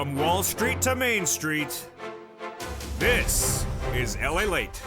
From Wall Street to Main Street, this is LA Late.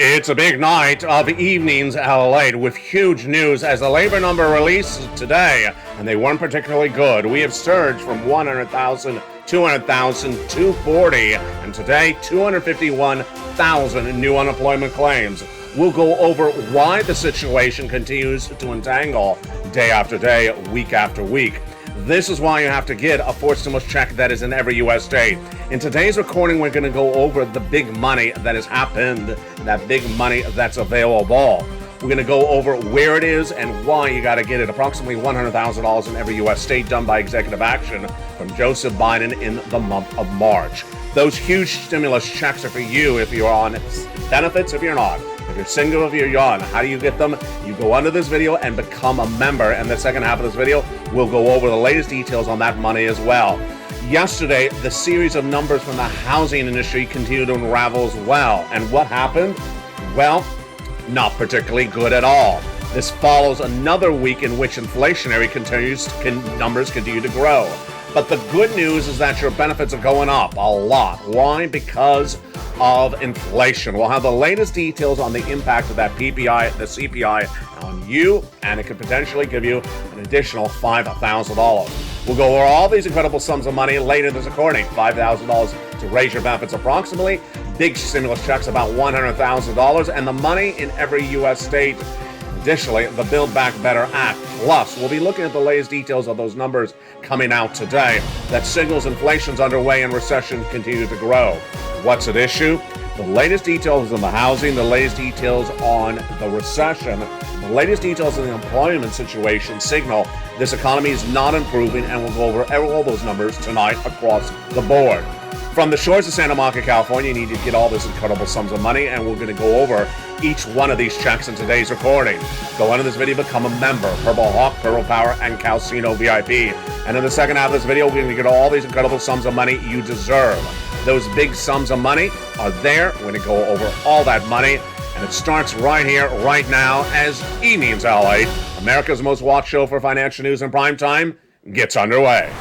It's a big night of evenings LA with huge news as the labor number releases today, and they weren't particularly good. We have surged from 100,000, 200,000, 240, and today 251,000 new unemployment claims. We'll go over why the situation continues to entangle day after day, week after week. This is why you have to get a fourth stimulus check that is in every U.S. state. In today's recording, we're going to go over the big money that has happened, that big money that's available. We're going to go over where it is and why you got to get it. Approximately $100,000 in every U.S. state done by executive action from Joseph Biden in the month of March. Those huge stimulus checks are for you if you're on benefits, if you're not. If you're single, if you're young, how do you get them? You go under this video and become a member. And the second half of this video, we'll go over the latest details on that money as well. Yesterday, the series of numbers from the housing industry continued to unravel as well. And what happened? Well, not particularly good at all. This follows another week in which inflationary numbers continue to grow. But the good news is that your benefits are going up a lot. Why? Because of inflation. We'll have the latest details on the impact of that PPI, the CPI on you, and it could potentially give you an additional $5,000. We'll go over all these incredible sums of money later in this recording. $5,000 to raise your benefits approximately, big stimulus checks about $100,000, and the money in every U.S. state. Additionally, the Build Back Better Act. Plus, we'll be looking at the latest details of those numbers coming out today that signals inflation's underway and recession continues to grow. What's at issue? The latest details on the housing, the latest details on the recession, the latest details on the employment situation signal this economy is not improving, and we'll go over all those numbers tonight across the board. From the shores of Santa Monica, California, you need to get all these incredible sums of money, and we're going to go over each one of these checks in today's recording. Go under this video, become a member, Purple Hawk, Purple Power, and Calcino VIP. And in the second half of this video, we're going to get all these incredible sums of money you deserve. Those big sums of money are there. We're going to go over all that money, and it starts right here, right now, as Evenings LA, America's most watched show for financial news in prime time, gets underway.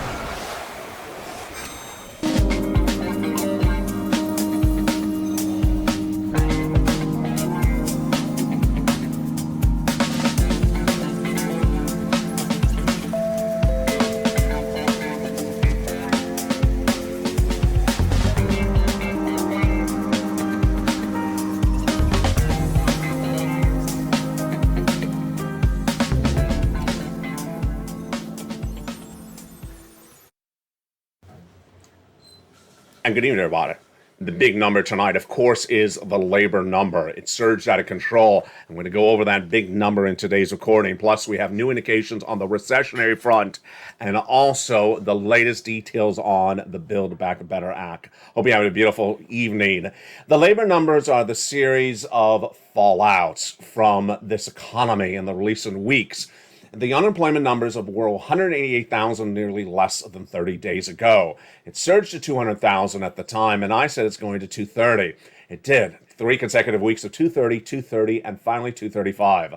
And good evening, everybody. The big number tonight, of course, is the labor number. It surged out of control. I'm going to go over that big number in today's recording. Plus, we have new indications on the recessionary front and also the latest details on the Build Back Better Act. Hope you have a beautiful evening. The labor numbers are the series of fallouts from this economy in the recent weeks. The unemployment numbers were 188,000, nearly less than 30 days ago. It surged to 200,000 at the time, and I said it's going to 230. It did. 3 consecutive weeks of 230, 230, and finally 235.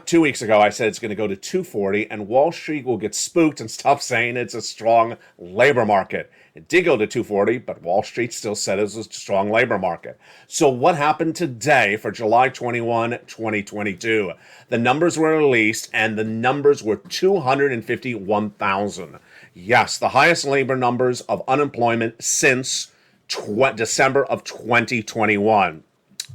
2 weeks ago, I said it's going to go to 240, and Wall Street will get spooked and stop saying it's a strong labor market. It did go to 240, but Wall Street still said it was a strong labor market. So what happened today for July 21, 2022? The numbers were released, and the numbers were 251,000. Yes, the highest labor numbers of unemployment since December of 2021.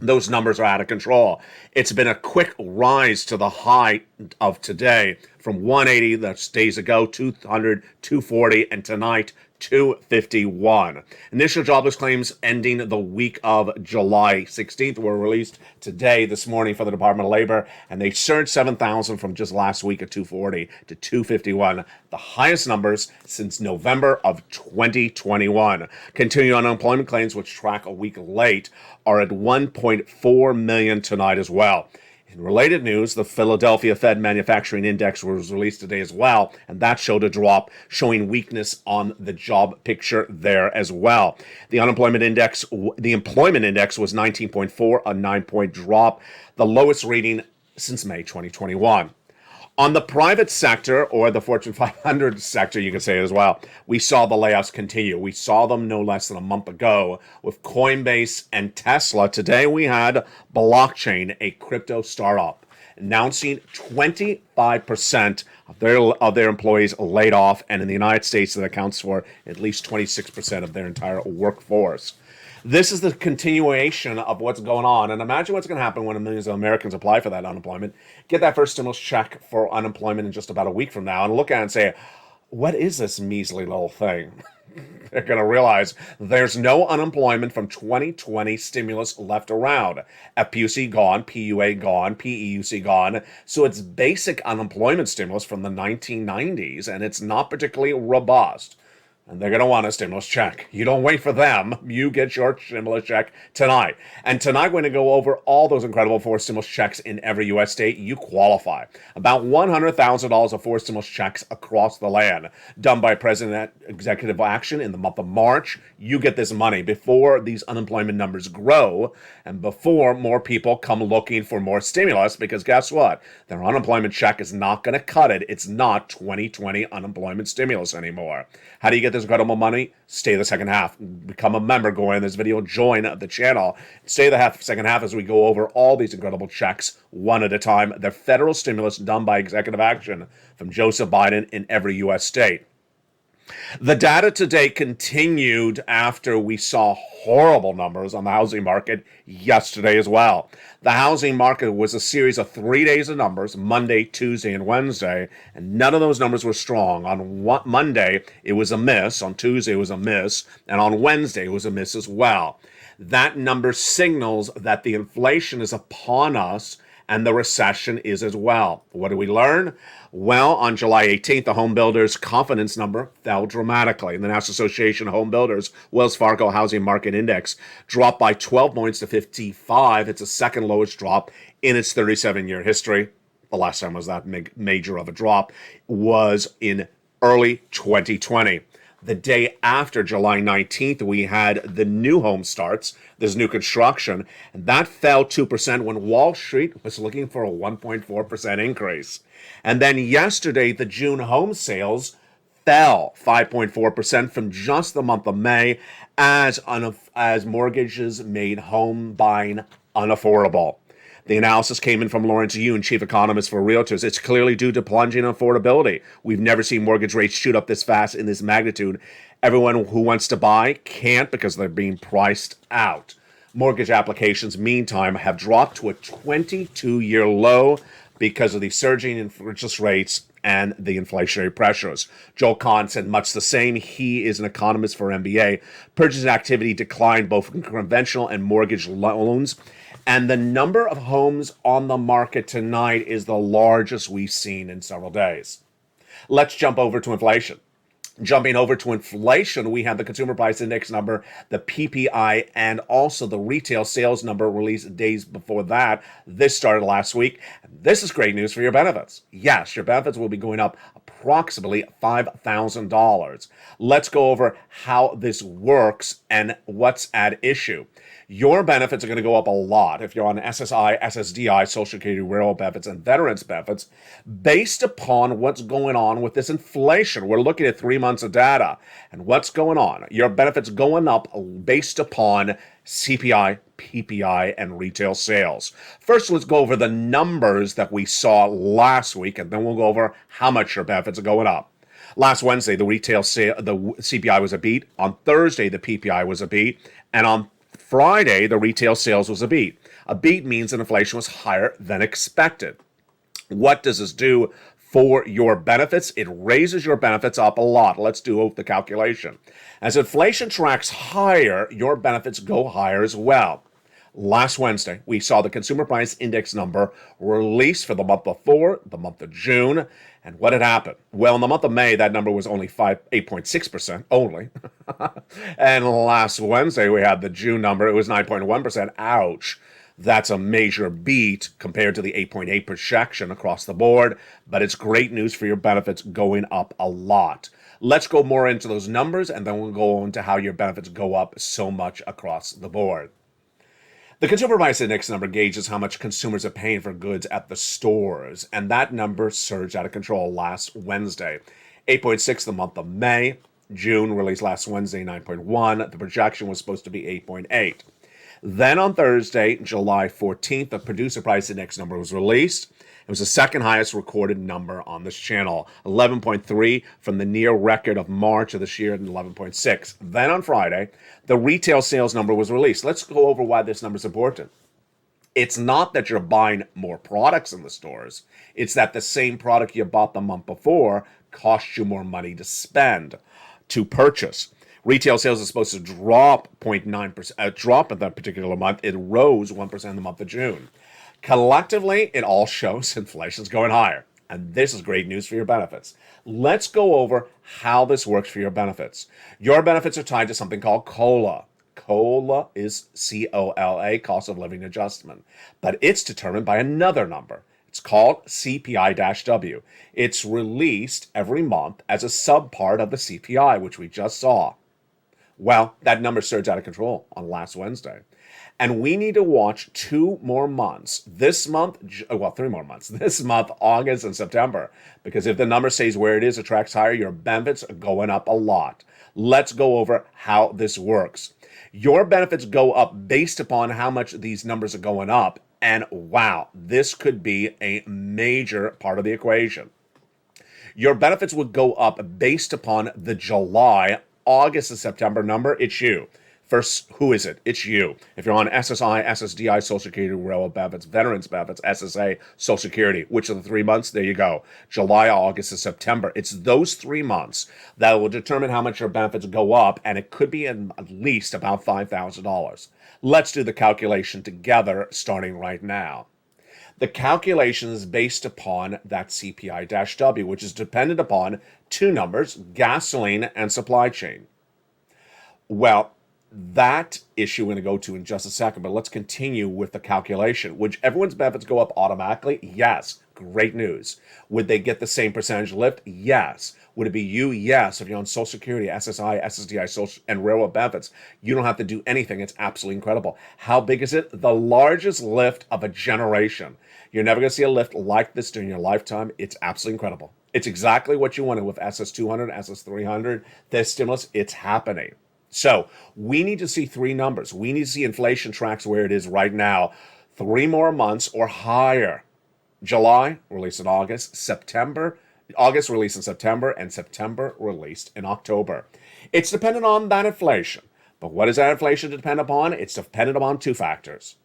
Those numbers are out of control. It's been a quick rise to the high of today from 180 that's days ago, 200, 240, and tonight 251. Initial jobless claims ending the week of July 16th were released this morning for the Department of Labor, and they surged 7,000 from just last week at 240 to 251, the highest numbers since November of 2021. Continuing unemployment claims, which track a week late, are at 1.4 million tonight as well. In related news, the Philadelphia Fed Manufacturing Index was released today as well, and that showed a drop, showing weakness on the job picture there as well. The employment index was 19.4, a 9-point drop, the lowest reading since May 2021. On the private sector, or the Fortune 500 sector, you can say it as well, we saw the layoffs continue. We saw them no less than a month ago with Coinbase and Tesla. Today we had Blockchain, a crypto startup, announcing 25% of their employees laid off, and in the United States that accounts for at least 26% of their entire workforce. This is the continuation of what's going on. And imagine what's going to happen when millions of Americans apply for that unemployment, get that first stimulus check for unemployment in just about a week from now, and look at it and say, what is this measly little thing? They're going to realize there's no unemployment from 2020 stimulus left around. FPUC gone, PUA gone, PEUC gone. So it's basic unemployment stimulus from the 1990s, and it's not particularly robust. And they're going to want a stimulus check. You don't wait for them. You get your stimulus check tonight. And tonight, we're going to go over all those incredible forced stimulus checks in every U.S. state. You qualify. About $100,000 of forced stimulus checks across the land, done by President Executive Action in the month of March. You get this money before these unemployment numbers grow and before more people come looking for more stimulus, because guess what? Their unemployment check is not going to cut it. It's not 2020 unemployment stimulus anymore. How do you get this incredible money? Stay the second half. Become a member. Go in this video. Join the channel. Stay the second half as we go over all these incredible checks one at a time. The federal stimulus done by executive action from Joseph Biden in every U.S. state. The data today continued after we saw horrible numbers on the housing market yesterday as well. The housing market was a series of 3 days of numbers, Monday, Tuesday, and Wednesday, and none of those numbers were strong. On Monday, it was a miss. On Tuesday, it was a miss. And on Wednesday, it was a miss as well. That number signals that the inflation is upon us and the recession is as well. What do we learn? Well, on July 18th, the home builders' confidence number fell dramatically. The National Association of Home Builders Wells Fargo Housing Market Index dropped by 12 points to 55. It's the second lowest drop in its 37-year history. The last time was that major of a drop was in early 2020. The day after July 19th, we had the new home starts, this new construction, and that fell 2% when Wall Street was looking for a 1.4% increase. And then yesterday, the June home sales fell 5.4% from just the month of May as mortgages made home buying unaffordable. The analysis came in from Lawrence Yun, chief economist for Realtors. It's clearly due to plunging affordability. We've never seen mortgage rates shoot up this fast in this magnitude. Everyone who wants to buy can't because they're being priced out. Mortgage applications, meantime, have dropped to a 22-year low because of the surging interest rates and the inflationary pressures. Joel Kahn said much the same. He is an economist for MBA. Purchase activity declined both in conventional and mortgage loans. And the number of homes on the market tonight is the largest we've seen in several days. Let's jump over to inflation. Jumping over to inflation, we have the Consumer Price Index number, the PPI, and also the retail sales number released days before that. This started last week. This is great news for your benefits. Yes, your benefits will be going up approximately $5,000. Let's go over how this works and what's at issue. Your benefits are going to go up a lot if you're on SSI, SSDI, Social Security, rural benefits, and veterans benefits based upon what's going on with this inflation. We're looking at 3 months of data and what's going on. Your benefits going up based upon CPI, PPI, and retail sales. First, let's go over the numbers that we saw last week, and then we'll go over how much your benefits are going up. Last Wednesday, the CPI was a beat. On Thursday, the PPI was a beat. And on Friday, the retail sales was a beat. A beat means that inflation was higher than expected. What does this do for your benefits? It raises your benefits up a lot. Let's do the calculation. As inflation tracks higher, your benefits go higher as well. Last Wednesday, we saw the Consumer Price Index number released for the month before, the month of June. And what had happened? Well, in the month of May, that number was only 8.6% only. And last Wednesday, we had the June number. It was 9.1%. Ouch. That's a major beat compared to the 8.8 projection across the board. But it's great news for your benefits going up a lot. Let's go more into those numbers, and then we'll go into how your benefits go up so much across the board. The Consumer Price Index number gauges how much consumers are paying for goods at the stores, and that number surged out of control last Wednesday. 8.6 the month of May. June released last Wednesday, 9.1. The projection was supposed to be 8.8. Then on Thursday, July 14th, the Producer Price Index number was released. It was the second highest recorded number on this channel, 11.3 from the near record of March of this year and 11.6. Then on Friday, the retail sales number was released. Let's go over why this number is important. It's not that you're buying more products in the stores. It's that the same product you bought the month before cost you more money to spend, to purchase. Retail sales is supposed to drop 0.9%, drop in that particular month. It rose 1% in the month of June. Collectively, it all shows inflation's going higher. And this is great news for your benefits. Let's go over how this works for your benefits. Your benefits are tied to something called COLA. COLA is COLA, cost of living adjustment. But it's determined by another number. It's called CPI-W. It's released every month as a subpart of the CPI, which we just saw. Well, that number surged out of control on last Wednesday. And we need to watch 2 more months. This month, 3 more months. This month, August and September. Because if the number stays where it is, it tracks higher, your benefits are going up a lot. Let's go over how this works. Your benefits go up based upon how much these numbers are going up. And wow, this could be a major part of the equation. Your benefits would go up based upon the July, August, and September number. It's you. First, who is it? It's you. If you're on SSI, SSDI, Social Security, Railroad Benefits, Veterans Benefits, SSA, Social Security, which are the 3 months? There you go. July, August, and September. It's those 3 months that will determine how much your benefits go up, and it could be at least about $5,000. Let's do the calculation together, starting right now. The calculation is based upon that CPI-W, which is dependent upon 2 numbers, gasoline and supply chain. Well, that issue we're going to go to in just a second, but let's continue with the calculation. Would everyone's benefits go up automatically? Yes. Great news. Would they get the same percentage lift? Yes. Would it be you? Yes. If you're on Social Security, SSI, SSDI, Social, and Railroad Benefits, you don't have to do anything. It's absolutely incredible. How big is it? The largest lift of a generation. You're never going to see a lift like this during your lifetime. It's absolutely incredible. It's exactly what you wanted with SS200, SS300, this stimulus. It's happening. So we need to see 3 numbers. We need to see inflation tracks where it is right now. 3 more months or higher. July, released in August. August released in September, and September released in October. It's dependent on that inflation. But what is that inflation dependent upon? It's dependent upon 2 factors.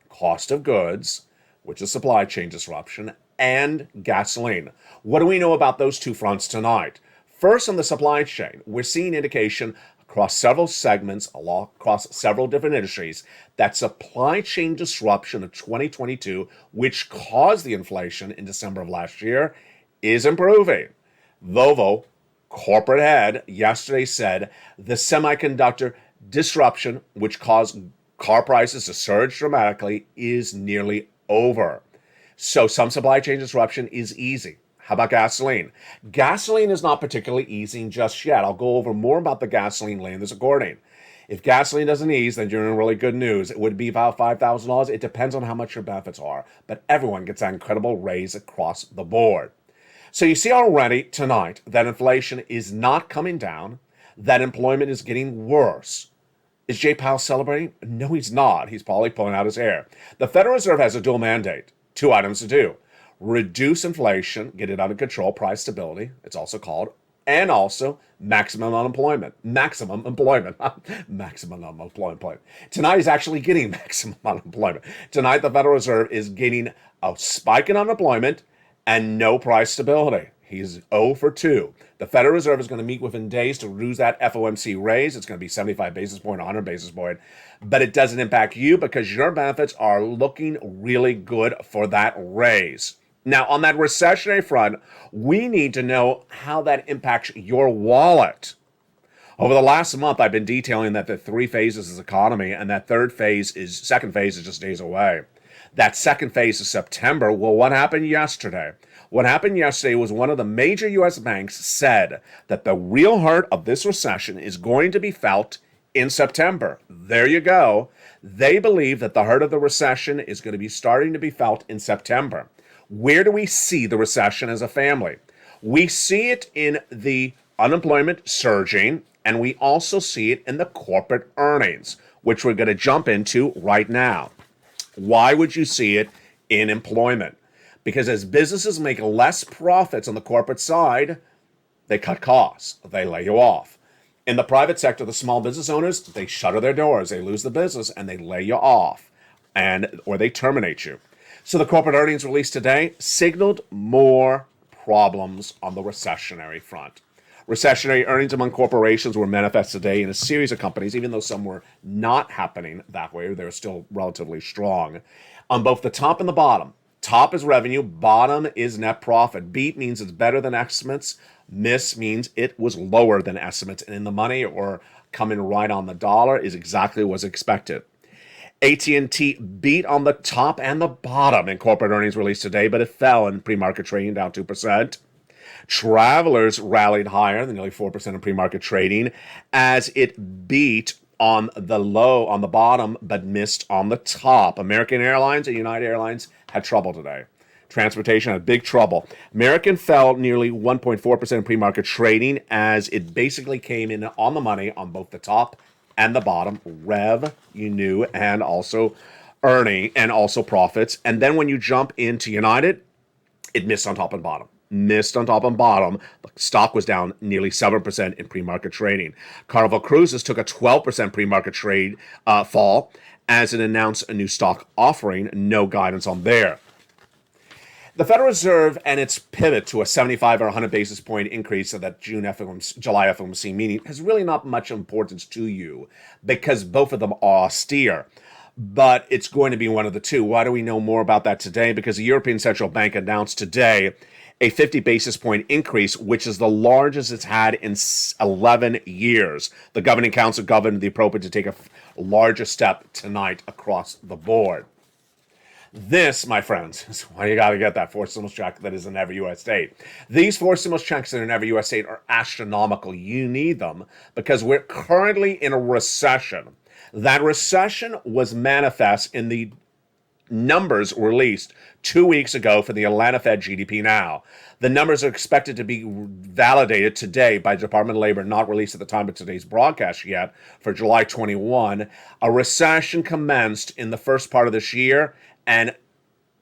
Cost of goods, which is supply chain disruption, and gasoline. What do we know about those 2 fronts tonight? First, on the supply chain, we're seeing indication across several segments, across several different industries, that supply chain disruption of 2022, which caused the inflation in December of last year, is improving. Volvo corporate head yesterday said the semiconductor disruption, which caused car prices to surge dramatically, is nearly over. So some supply chain disruption is easy. How about gasoline? Gasoline is not particularly easing just yet. I'll go over more about the gasoline later in this recording. If gasoline doesn't ease, then you're in really good news. It would be about $5,000. It depends on how much your benefits are. But everyone gets that incredible raise across the board. So you see already tonight that inflation is not coming down, that employment is getting worse. Is Jay Powell celebrating? No, he's not. He's probably pulling out his hair. The Federal Reserve has a dual mandate. 2 items to do. Reduce inflation, get it under control, price stability, it's also called, and also maximum unemployment. Maximum employment. Maximum unemployment. Tonight is actually getting maximum unemployment. Tonight, the Federal Reserve is getting a spike in unemployment and no price stability. He's 0 for 2. The Federal Reserve is going to meet within days to reduce that FOMC raise. It's going to be 75 basis point, 100 basis point. But it doesn't impact you because your benefits are looking really good for that raise. Now, on that recessionary front, we need to know how that impacts your wallet. Over the last month, I've been detailing that the 3 phases is economy, and that second phase is just days away. That second phase is September. Well, what happened yesterday? What happened yesterday was one of the major U.S. banks said that the real heart of this recession is going to be felt in September. There you go. They believe that the hurt of the recession is going to be starting to be felt in September. Where do we see the recession as a family? We see it in the unemployment surging, and we also see it in the corporate earnings, which we're going to jump into right now. Why would you see it in employment? Because as businesses make less profits on the corporate side, they cut costs, they lay you off. In the private sector, the small business owners, they shutter their doors, they lose the business, and they lay you off, or they terminate you. So the corporate earnings released today signaled more problems on the recessionary front. Recessionary earnings among corporations were manifest today in a series of companies, even though some were not happening that way, they're still relatively strong. On both the top and the bottom. Top is revenue, bottom is net profit. Beat means it's better than estimates. Miss means it was lower than estimates. And in the money or coming right on the dollar is exactly what was expected. AT&T beat on the top and the bottom in corporate earnings released today, but it fell in pre-market trading, down 2%. Travelers rallied higher than nearly 4% in pre-market trading as it beat on the low on the bottom, but missed on the top. American Airlines and United Airlines had trouble today. Transportation had big trouble. American fell nearly 1.4% in pre-market trading as it basically came in on the money on both the top and the bottom, revenue and also earning and also profits. And then when you jump into United, it missed on top and bottom. Missed on top and bottom. The stock was down nearly 7% in pre-market trading. Carnival Cruises took a 12% pre-market trade fall as it announced a new stock offering. No guidance on there. The Federal Reserve and its pivot to a 75 or 100 basis point increase of that July FOMC meeting has really not much importance to you because both of them are austere. But it's going to be one of the two. Why do we know more about that today? Because the European Central Bank announced today a 50 basis point increase, which is the largest it's had in 11 years. The Governing Council governed the appropriate to take a larger step tonight across the board. This, my friends, is why you got to get that forced stimulus check that is in every U.S. state. These forced stimulus checks that are in every U.S. state are astronomical. You need them because we're currently in a recession. That recession was manifest in the numbers released 2 weeks ago for the Atlanta Fed GDP Now. The numbers are expected to be validated today by the Department of Labor, not released at the time of today's broadcast yet, for July 21. A recession commenced in the first part of this year and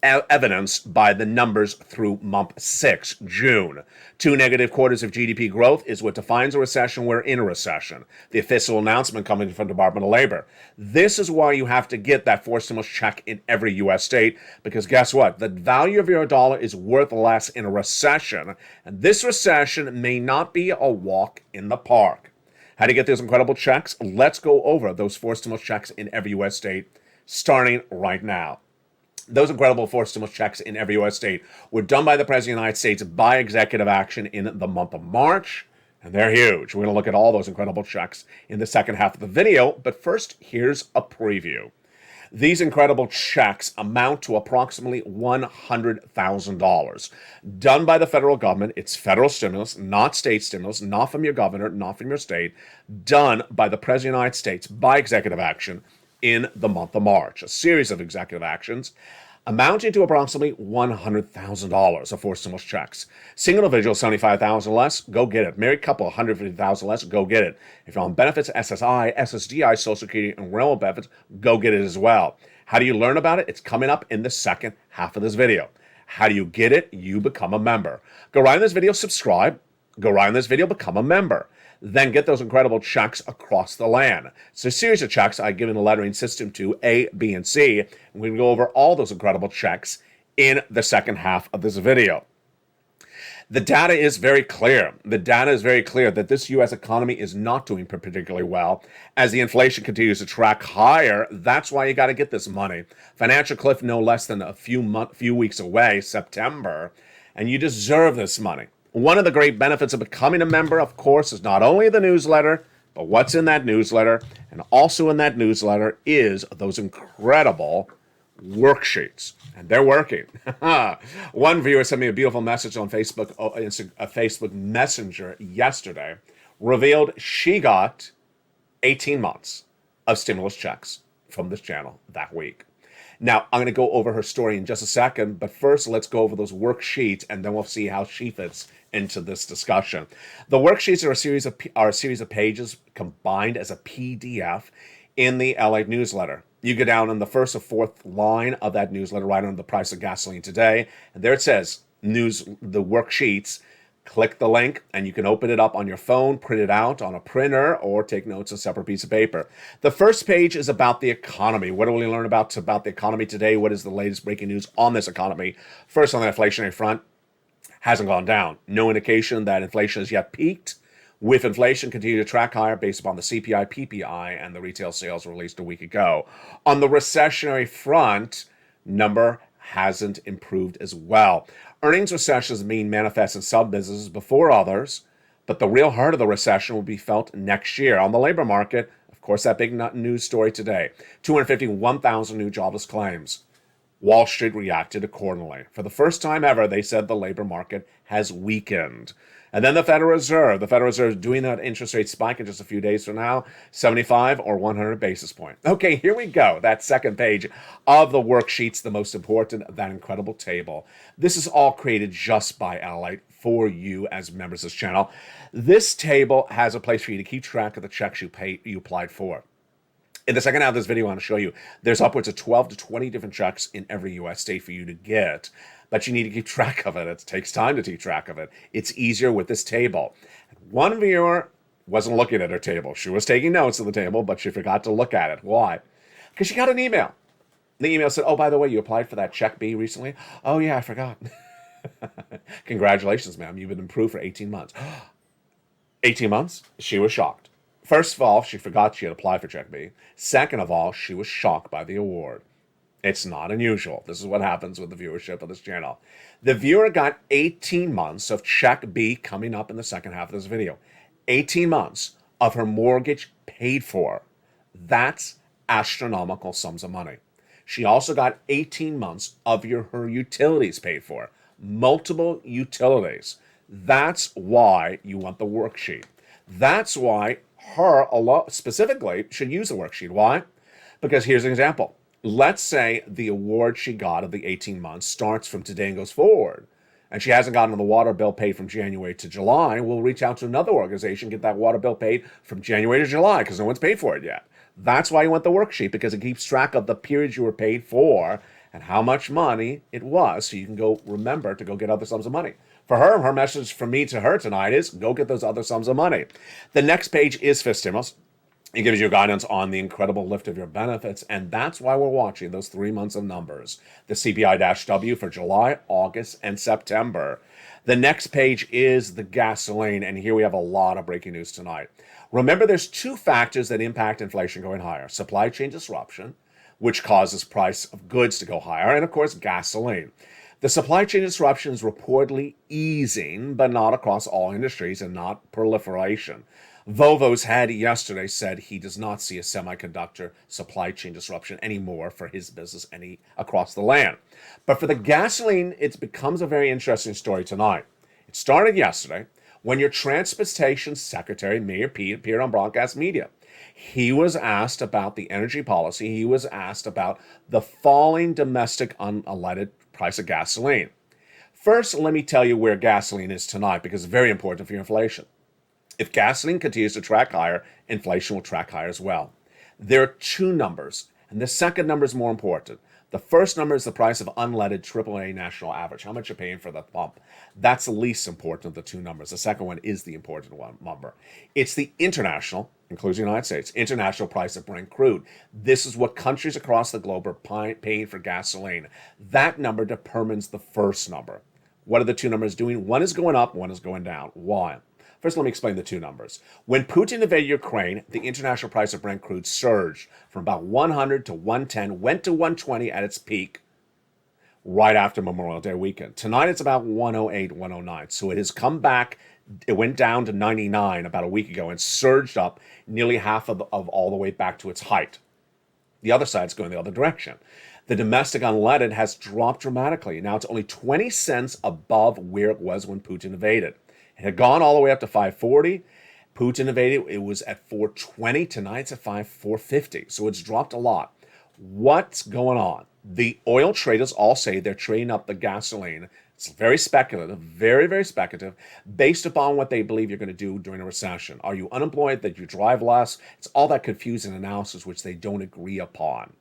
evidenced by the numbers through month 6, June. 2 negative quarters of GDP growth is what defines a recession. We're in a recession. The official announcement coming from the Department of Labor. This is why you have to get that forced stimulus check in every U.S. state, because guess what? The value of your dollar is worth less in a recession, and this recession may not be a walk in the park. How to get those incredible checks? Let's go over those forced stimulus checks in every U.S. state, starting right now. Those incredible forced stimulus checks in every U.S. state were done by the President of the United States by executive action in the month of March, and they're huge. We're going to look at all those incredible checks in the second half of the video, but first, here's a preview. These incredible checks amount to approximately $100,000. Done by the federal government. It's federal stimulus, not state stimulus, not from your governor, not from your state. Done by the President of the United States by executive action in the month of March. A series of executive actions amounting to approximately $100,000 of forced stimulus checks. Single individual, $75,000 less, go get it. Married couple, $150,000 less, go get it. If you're on benefits, SSI, SSDI, Social Security, and rental benefits, go get it as well. How do you learn about it? It's coming up in the second half of this video. How do you get it? You become a member. Go right in this video, subscribe. Go right in this video, become a member. Then get those incredible checks across the land. It's a series of checks I've given a lettering system to A, B, and C. And we're going to go over all those incredible checks in the second half of this video. The data is very clear. The data is very clear that this U.S. economy is not doing particularly well. As the inflation continues to track higher, that's why you got to get this money. Financial cliff no less than a few weeks away, September, and you deserve this money. One of the great benefits of becoming a member, of course, is not only the newsletter, but what's in that newsletter. And also in that newsletter is those incredible worksheets. And they're working. One viewer sent me a beautiful message on Facebook, a Facebook Messenger yesterday, revealed she got 18 months of stimulus checks from this channel that week. Now, I'm going to go over her story in just a second, but first let's go over those worksheets, and then we'll see how she fits into this discussion. The worksheets are a series of pages combined as a PDF in the LA newsletter. You go down on the first or fourth line of that newsletter, right under the price of gasoline today, and there it says the worksheets. Click the link and you can open it up on your phone, print it out on a printer, or take notes on a separate piece of paper. The first page is about the economy. What do we learn about the economy today? What is the latest breaking news on this economy? First, on the inflationary front, hasn't gone down. No indication that inflation has yet peaked. With inflation continue to track higher based upon the CPI, PPI, and the retail sales released a week ago. On the recessionary front, number hasn't improved as well. Earnings recessions being manifest in some businesses before others, but the real heart of the recession will be felt next year. On the labor market, of course, that big news story today, 251,000 new jobless claims. Wall Street reacted accordingly. For the first time ever, they said the labor market has weakened. And then the Federal Reserve doing that interest rate spike in just a few days from now, 75 or 100 basis points. Okay, here we go. That second page of the worksheets, the most important, that incredible table. This is all created just by LALATE for you as members of this channel. This table has a place for you to keep track of the checks you applied for. In the second half of this video, I want to show you there's upwards of 12 to 20 different checks in every U.S. state for you to get, but you need to keep track of it. It takes time to keep track of it. It's easier with this table. One viewer wasn't looking at her table. She was taking notes of the table, but she forgot to look at it. Why? Because she got an email. The email said, oh, by the way, you applied for that Check B recently? Oh, yeah, I forgot. Congratulations, ma'am. You've been approved for 18 months. 18 months? She was shocked. First of all, she forgot she had applied for Check B. Second of all, she was shocked by the award. It's not unusual. This is what happens with the viewership of this channel. The viewer got 18 months of Check B coming up in the second half of this video. 18 months of her mortgage paid for. That's astronomical sums of money. She also got 18 months of her utilities paid for. Multiple utilities. That's why you want the worksheet. That's why her specifically should use the worksheet. Why? Because here's an example. Let's say the award she got of the 18 months starts from today and goes forward, and she hasn't gotten the water bill paid from January to July. We'll reach out to another organization, get that water bill paid from January to July because no one's paid for it yet. That's why you want the worksheet, because it keeps track of the periods you were paid for and how much money it was, so you can go remember to go get other sums of money. For her message from me to her tonight is go get those other sums of money. The next page is for stimulus. It gives you guidance on the incredible lift of your benefits, and that's why we're watching those 3 months of numbers. The CPI-W for July, August, and September. The next page is the gasoline, and here we have a lot of breaking news tonight. Remember, there's two factors that impact inflation going higher. Supply chain disruption, which causes price of goods to go higher, and of course, gasoline. The supply chain disruption is reportedly easing, but not across all industries and not proliferation. Volvo's head yesterday said he does not see a semiconductor supply chain disruption anymore for his business across the land. But for the gasoline, it becomes a very interesting story tonight. It started yesterday when your transportation secretary, Mayor Pete, appeared on broadcast media. He was asked about the energy policy. He was asked about the falling domestic unleaded price of gasoline. First, let me tell you where gasoline is tonight, because it's very important for your inflation. If gasoline continues to track higher, inflation will track higher as well. There are two numbers, and the second number is more important. The first number is the price of unleaded AAA national average, how much you're paying for the pump. That's the least important of the two numbers. The second one is the important one number. It's the international, including the United States, international price of Brent crude. This is what countries across the globe are paying for gasoline. That number determines the first number. What are the two numbers doing? One is going up, one is going down. Why? First, let me explain the two numbers. When Putin invaded Ukraine, the international price of Brent crude surged from about 100 to 110, went to 120 at its peak right after Memorial Day weekend. Tonight, it's about 108, 109. So it has come back. It went down to 99 about a week ago and surged up nearly half of all the way back to its height. The other side's going the other direction. The domestic unleaded has dropped dramatically. Now it's only 20 cents above where it was when Putin invaded. It had gone all the way up to 540. Putin invaded. It was at 420. Tonight it's at 450. So it's dropped a lot. What's going on? The oil traders all say they're trading up the gasoline. It's very speculative, very, very speculative, based upon what they believe you're going to do during a recession. Are you unemployed, that you drive less? It's all that confusing analysis which they don't agree upon.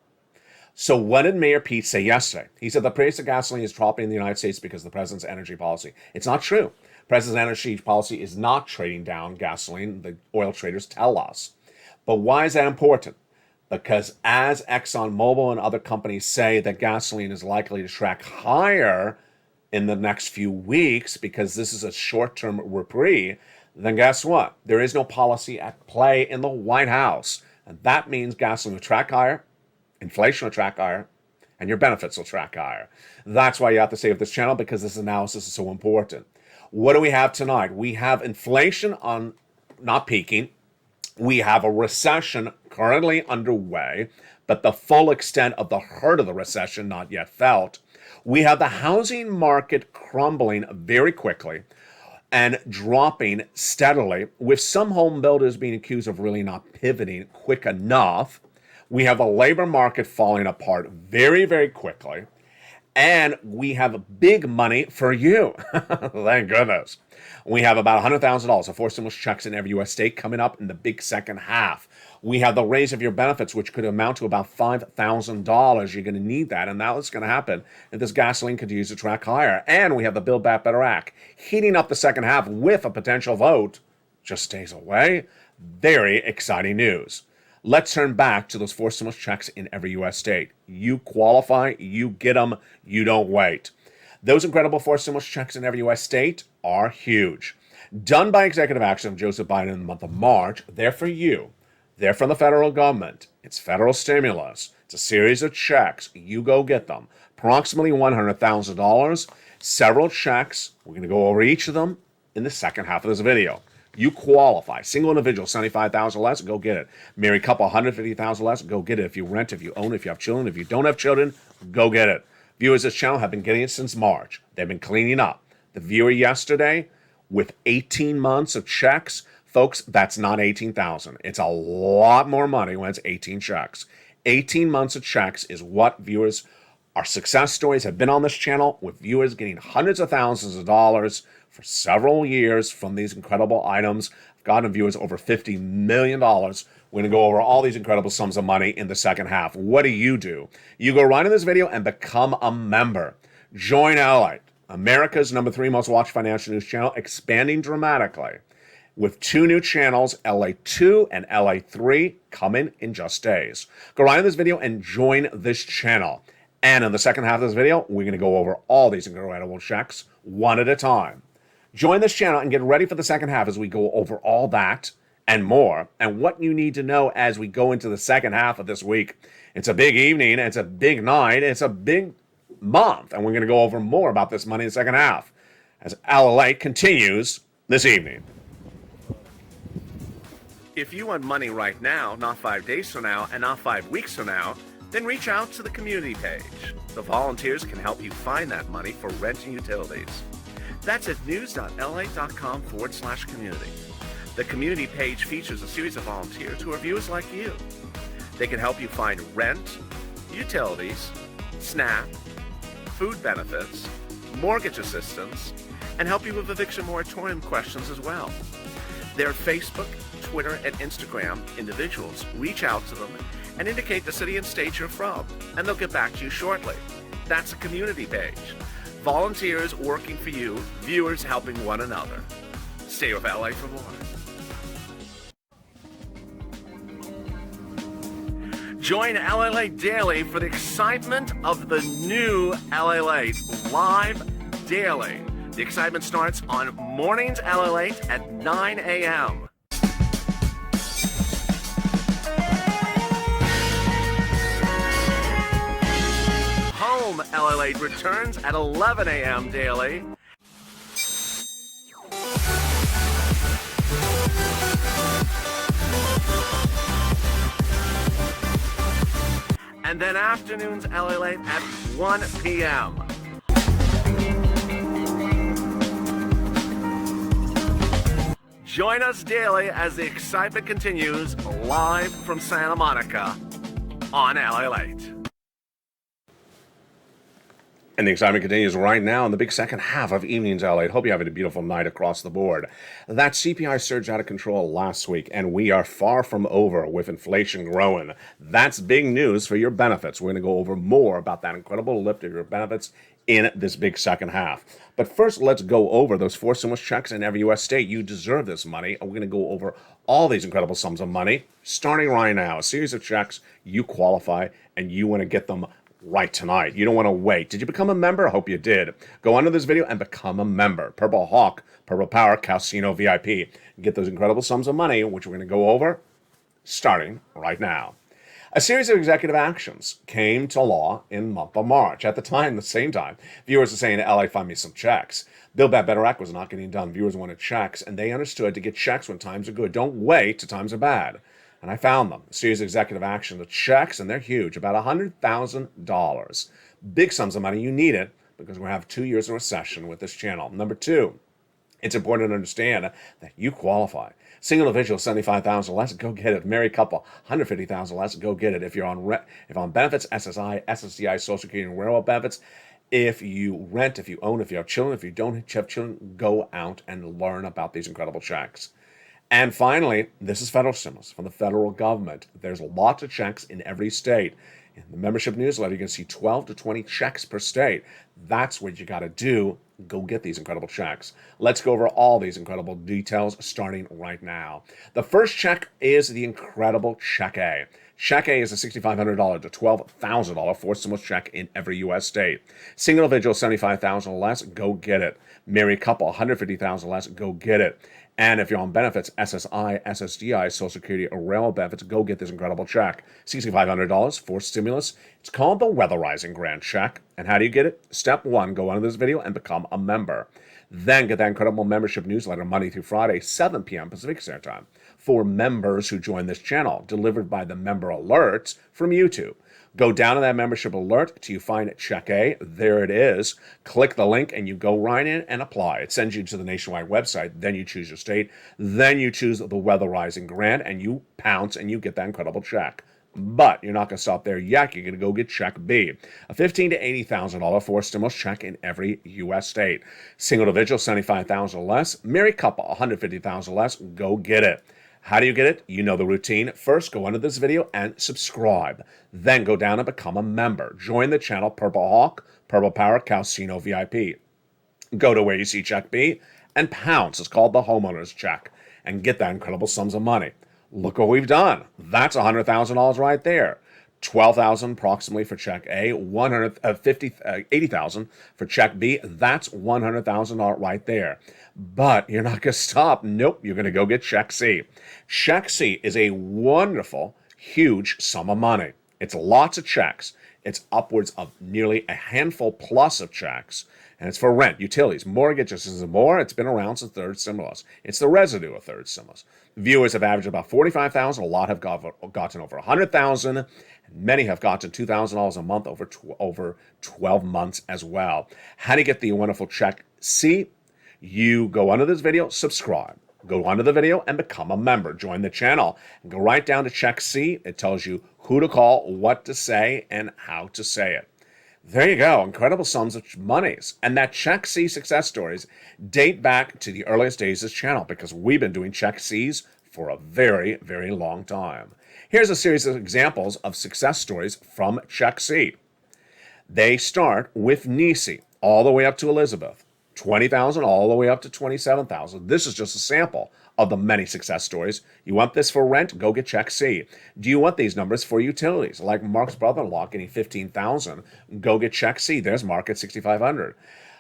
So what did Mayor Pete say yesterday? He said the price of gasoline is dropping in the United States because of the president's energy policy. It's not true. The president's energy policy is not trading down gasoline, the oil traders tell us. But why is that important? Because as ExxonMobil and other companies say that gasoline is likely to track higher in the next few weeks because this is a short-term reprieve, then guess what? There is no policy at play in the White House. And that means gasoline will track higher, inflation will track higher, and your benefits will track higher. That's why you have to stay with this channel, because this analysis is so important. What do we have tonight? We have inflation on not peaking. We have a recession currently underway, but the full extent of the hurt of the recession not yet felt. We have the housing market crumbling very quickly and dropping steadily, with some home builders being accused of really not pivoting quick enough. We have the labor market falling apart very, very quickly. And we have big money for you. Thank goodness. We have about $100,000 of forced stimulus checks in every U.S. state coming up in the big second half. We have the raise of your benefits, which could amount to about $5,000. You're going to need that, and that's going to happen if this gasoline continues to track higher. And we have the Build Back Better Act heating up the second half with a potential vote just days away. Very exciting news. Let's turn back to those forced stimulus checks in every U.S. state. You qualify, you get them, you don't wait. Those incredible forced stimulus checks in every U.S. state are huge. Done by executive action of Joseph Biden in the month of March, they're for you. They're from the federal government. It's federal stimulus. It's a series of checks. You go get them. Approximately $100,000. Several checks. We're going to go over each of them in the second half of this video. You qualify. Single individual, $75,000 less, go get it. Married couple, $150,000 less, go get it. If you rent, if you own, if you have children, if you don't have children, go get it. Viewers of this channel have been getting it since March. They've been cleaning up. The viewer yesterday, with 18 months of checks, folks, that's not $18,000. It's a lot more money when it's 18 checks. 18 months of checks is what viewers, our success stories have been on this channel, with viewers getting hundreds of thousands of dollars for several years from these incredible items. I've gotten viewers over $50 million. We're going to go over all these incredible sums of money in the second half. What do? You go right in this video and become a member. Join LA, America's #3 most watched financial news channel, expanding dramatically with 2 new channels, LA2 and LA3, coming in just days. Go right in this video and join this channel. And in the second half of this video, we're going to go over all these incredible checks one at a time. Join this channel and get ready for the second half as we go over all that and more, and what you need to know as we go into the second half of this week. It's a big evening, it's a big night, it's a big month, and we're going to go over more about this money in the second half as LALATE continues this evening. If you want money right now, not 5 days from now, and not 5 weeks from now, then reach out to the community page. The volunteers can help you find that money for rent and utilities. That's at news.lalate.com/community. The community page features a series of volunteers who are viewers like you. They can help you find rent, utilities, SNAP, food benefits, mortgage assistance, and help you with eviction moratorium questions as well. Their Facebook, Twitter, and Instagram individuals. Reach out to them and indicate the city and state you're from, and they'll get back to you shortly. That's a community page. Volunteers working for you, viewers helping one another. Stay with LA for more. Join LALATE Daily for the excitement of the new LALATE live daily. The excitement starts on Mornings LALATE at 9 a.m. Home LALATE returns at 11 a.m. daily. And then afternoons LALATE at 1 p.m. Join us daily as the excitement continues live from Santa Monica on LALATE. And the excitement continues right now in the big second half of Evenings LA. Hope you're having a beautiful night across the board. That CPI surged out of control last week, and we are far from over with inflation growing. That's big news for your benefits. We're going to go over more about that incredible lift of your benefits in this big second half. But first, let's go over those 4 stimulus checks in every U.S. state. You deserve this money. And we're going to go over all these incredible sums of money, starting right now. A series of checks, you qualify, and you want to get them right tonight. You don't want to wait. Did you become a member? I hope you did. Go under this video and become a member. Purple Hawk, Purple Power, Casino VIP. Get those incredible sums of money, which we're going to go over starting right now. A series of executive actions came to law in the month of March. At the same time, viewers are saying, LA, find me some checks. Build Back Better Act was not getting done. Viewers wanted checks, and they understood to get checks when times are good. Don't wait till times are bad. And I found them. A series of executive action, the checks, and they're huge, about $100,000. Big sums of money. You need it because we're going to have 2 years of recession with this channel. Number 2, it's important to understand that you qualify. Single individual, $75,000 less, go get it. Married couple, $150,000 less, go get it. If you're on benefits, SSI, SSDI, Social Security, and railroad benefits, if you rent, if you own, if you have children, if you don't have children, go out and learn about these incredible checks. And finally, this is federal stimulus from the federal government. There's lots of checks in every state. In the membership newsletter, you can see 12 to 20 checks per state. That's what you got to do. Go get these incredible checks. Let's go over all these incredible details starting right now. The first check is the incredible Check A. Check A is a $6,500 to $12,000 forced stimulus check in every U.S. state. Single individual, $75,000 or less, go get it. Married couple, $150,000 less, go get it. And if you're on benefits, SSI, SSDI, Social Security, or railroad benefits, go get this incredible check. $6,500 for stimulus. It's called the Weatherizing Grant Check. And how do you get it? Step 1, go under this video and become a member. Then get that incredible membership newsletter Monday through Friday, 7 p.m. Pacific Standard Time, for members who join this channel, delivered by the member alerts from YouTube. Go down to that membership alert till you find Check A. There it is. Click the link and you go right in and apply. It sends you to the nationwide website. Then you choose your state. Then you choose the Weatherizing Grant and you pounce and you get that incredible check. But you're not going to stop there yet. You're going to go get Check B, a $15,000 to $80,000 forced stimulus check in every U.S. state. Single individual, $75,000 or less. Married couple, $150,000 or less. Go get it. How do you get it? You know the routine. First, go under this video and subscribe. Then go down and become a member. Join the channel Purple Hawk, Purple Power, Casino VIP. Go to where you see Check B and pounce. It's called the homeowner's check. And get that incredible sums of money. Look what we've done. That's $100,000 right there. $12,000 approximately for Check A, $80,000 for Check B. That's $100,000 right there. But you're not going to stop. Nope, you're going to go get Check C. Check C is a wonderful, huge sum of money. It's lots of checks. It's upwards of nearly a handful plus of checks. And it's for rent, utilities, mortgages, and more. It's been around since third stimulus. It's the residue of third stimulus. Viewers have averaged about $45,000. A lot have gotten over $100,000. Many have gotten $2,000 a month over 12 months as well. How do you get the wonderful Check C? You go under this video, subscribe. Go under the video and become a member. Join the channel. And go right down to Check C. It tells you who to call, what to say, and how to say it. There you go. Incredible sums of monies. And that Check C success stories date back to the earliest days of this channel because we've been doing Check Cs for a very, very long time. Here's a series of examples of success stories from Check C. They start with Nisi all the way up to Elizabeth. 20,000 all the way up to 27,000. This is just a sample of the many success stories. You want this for rent? Go get Check C. Do you want these numbers for utilities? Like Mark's brother-in-law getting 15,000. Go get Check C. There's Mark at 6,500.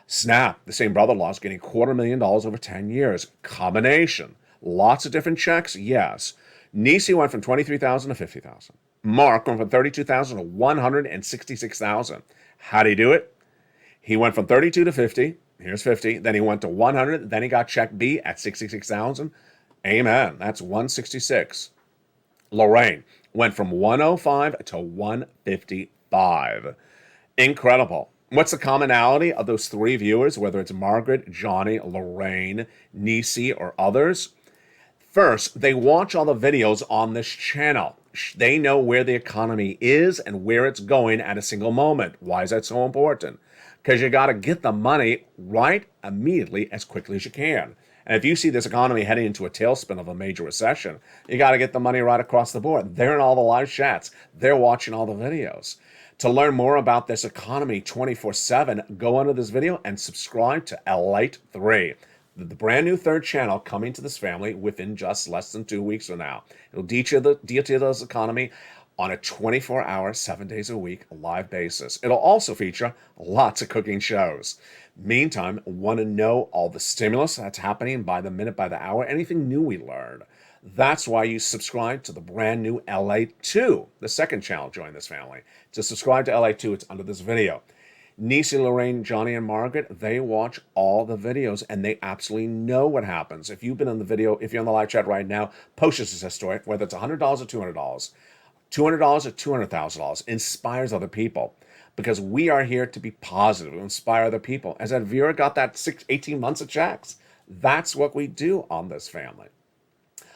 Snap, the same brother-in-law is getting $250,000 over 10 years. Combination. Lots of different checks, yes. Nisi went from 23,000 to 50,000. Mark went from 32,000 to 166,000. How did he do it? He went from 32 to 50. Here's 50. Then he went to 100. Then he got Check B at 66,000. Amen. That's 166. Lorraine went from 105 to 155. Incredible. What's the commonality of those three viewers, whether it's Margaret, Johnny, Lorraine, Nisi, or others? First, they watch all the videos on this channel. They know where the economy is and where it's going at a single moment. Why is that so important? Because you got to get the money right immediately as quickly as you can. And if you see this economy heading into a tailspin of a major recession, you got to get the money right across the board. They're in all the live chats. They're watching all the videos. To learn more about this economy 24/7, go under this video and subscribe to LATE 3, the brand new third channel coming to this family within just less than 2 weeks from now. It'll detail this economy on a 24-hour, 7 days a week live basis. It'll also feature lots of cooking shows. Meantime, want to know all the stimulus that's happening by the minute, by the hour, anything new we learned? That's why you subscribe to the brand new LA2, the second channel join this family. To subscribe to LA2, it's under this video. Niecy, Lorraine, Johnny, and Margaret, they watch all the videos and they absolutely know what happens. If you've been in the video, if you're on the live chat right now, post your success story, whether it's $100 or $200, $200 or $200,000, inspires other people. Because we are here to be positive, to inspire other people. As that viewer got that 18 months of checks, that's what we do on this family.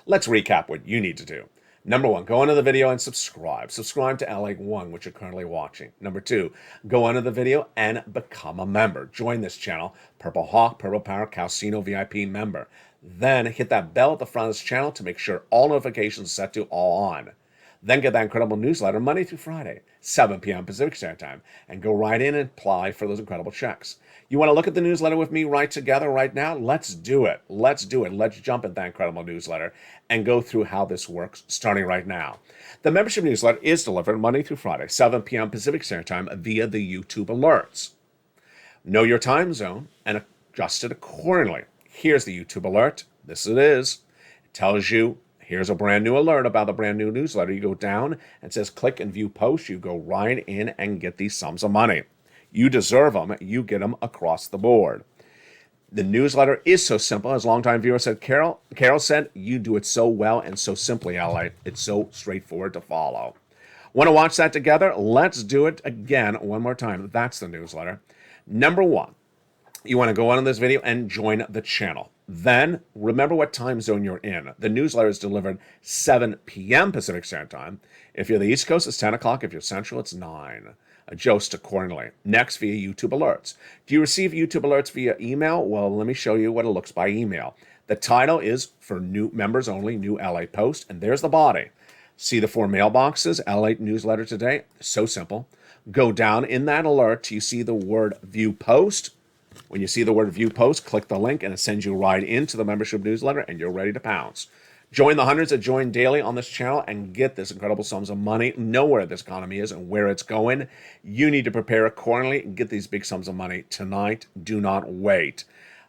Let's recap what you need to do. Number 1, go into the video and subscribe. Subscribe to LA1, which you're currently watching. Number 2, go under the video and become a member. Join this channel, Purple Hawk, Purple Power, Calcino VIP member. Then hit that bell at the front of this channel to make sure all notifications are set to all on. Then get that incredible newsletter Monday through Friday, 7 p.m. Pacific Standard Time, and go right in and apply for those incredible checks. You want to look at the newsletter with me right together right now? Let's do it. Let's do it. Let's jump at that incredible newsletter and go through how this works starting right now. The membership newsletter is delivered Monday through Friday, 7 p.m. Pacific Standard Time via the YouTube alerts. Know your time zone and adjust it accordingly. Here's the YouTube alert. This it is. It tells you here's a brand new alert about the brand new newsletter. You go down and it says click and view post. You go right in and get these sums of money. You deserve them. You get them across the board. The newsletter is so simple. As longtime viewer said, Carol said, you do it so well and so simply, LA. It's so straightforward to follow. Want to watch that together? Let's do it again one more time. That's the newsletter. Number 1, you want to go on this video and join the channel. Then remember what time zone you're in. The newsletter is delivered 7 p.m. Pacific Standard Time. If you're the East Coast, it's 10 o'clock. If you're Central, it's 9. Adjust accordingly. Next, via YouTube alerts. Do you receive YouTube alerts via email? Well, let me show you what it looks by email. The title is for new members only, new LA post, and there's the body. See the 4 mailboxes, LA newsletter today? So simple. Go down in that alert. You see the word view post. When you see the word view post, click the link and it sends you right into the membership newsletter and you're ready to pounce. Join the hundreds that join daily on this channel and get this incredible sums of money. Know where this economy is and where it's going. You need to prepare accordingly and get these big sums of money tonight. Do not wait.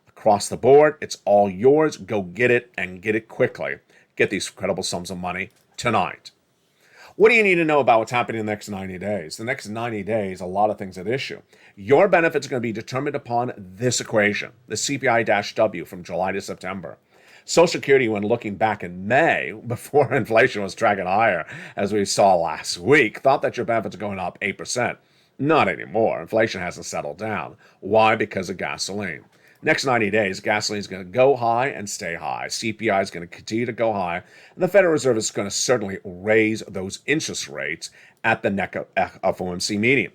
Across the board, it's all yours. Go get it and get it quickly. Get these incredible sums of money tonight. What do you need to know about what's happening in the next 90 days? The next 90 days, a lot of things at issue. Your benefits are going to be determined upon this equation, the CPI-W from July to September. Social Security, when looking back in May, before inflation was tracking higher, as we saw last week, thought that your benefits are going up 8%. Not anymore. Inflation hasn't settled down. Why? Because of gasoline. Next 90 days, gasoline is going to go high and stay high. CPI is going to continue to go high. And the Federal Reserve is going to certainly raise those interest rates at the next FOMC meeting.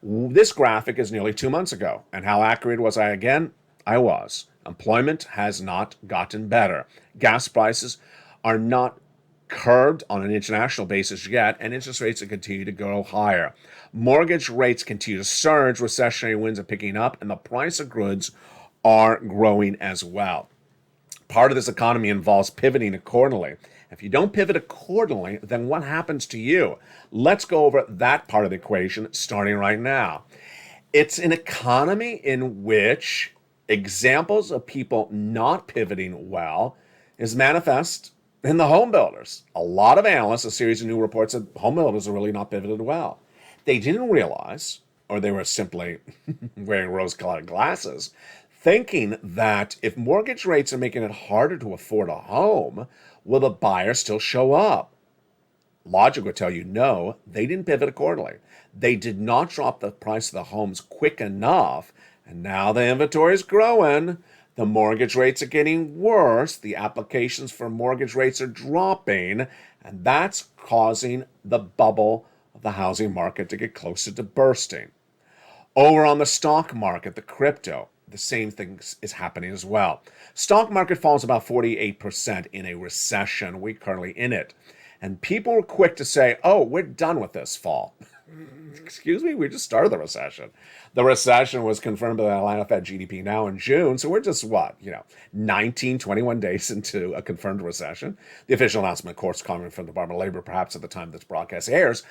This graphic is nearly 2 months ago. And how accurate was I again? I was. Employment has not gotten better. Gas prices are not curbed on an international basis yet, and interest rates continue to go higher. Mortgage rates continue to surge, recessionary winds are picking up, and the price of goods are growing as well. Part of this economy involves pivoting accordingly. If you don't pivot accordingly, then what happens to you? Let's go over that part of the equation starting right now. It's an economy in which examples of people not pivoting well is manifest in the home builders. A lot of analysts, a series of new reports that home builders are really not pivoted well. They didn't realize, or they were simply wearing rose-colored glasses, thinking that if mortgage rates are making it harder to afford a home, will the buyer still show up? Logic would tell you no, they didn't pivot accordingly. They did not drop the price of the homes quick enough, and now the inventory is growing. The mortgage rates are getting worse. The applications for mortgage rates are dropping, and that's causing the bubble of the housing market to get closer to bursting. Over on the stock market, the crypto, the same thing is happening as well. Stock market falls about 48% in a recession. We're currently in it. And people were quick to say, oh, we're done with this fall. Excuse me, we just started the recession. The recession was confirmed by the Atlanta Fed GDP now in June. So we're just 19, 21 days into a confirmed recession. The official announcement, of course, coming from the Department of Labor, perhaps at the time this broadcast airs.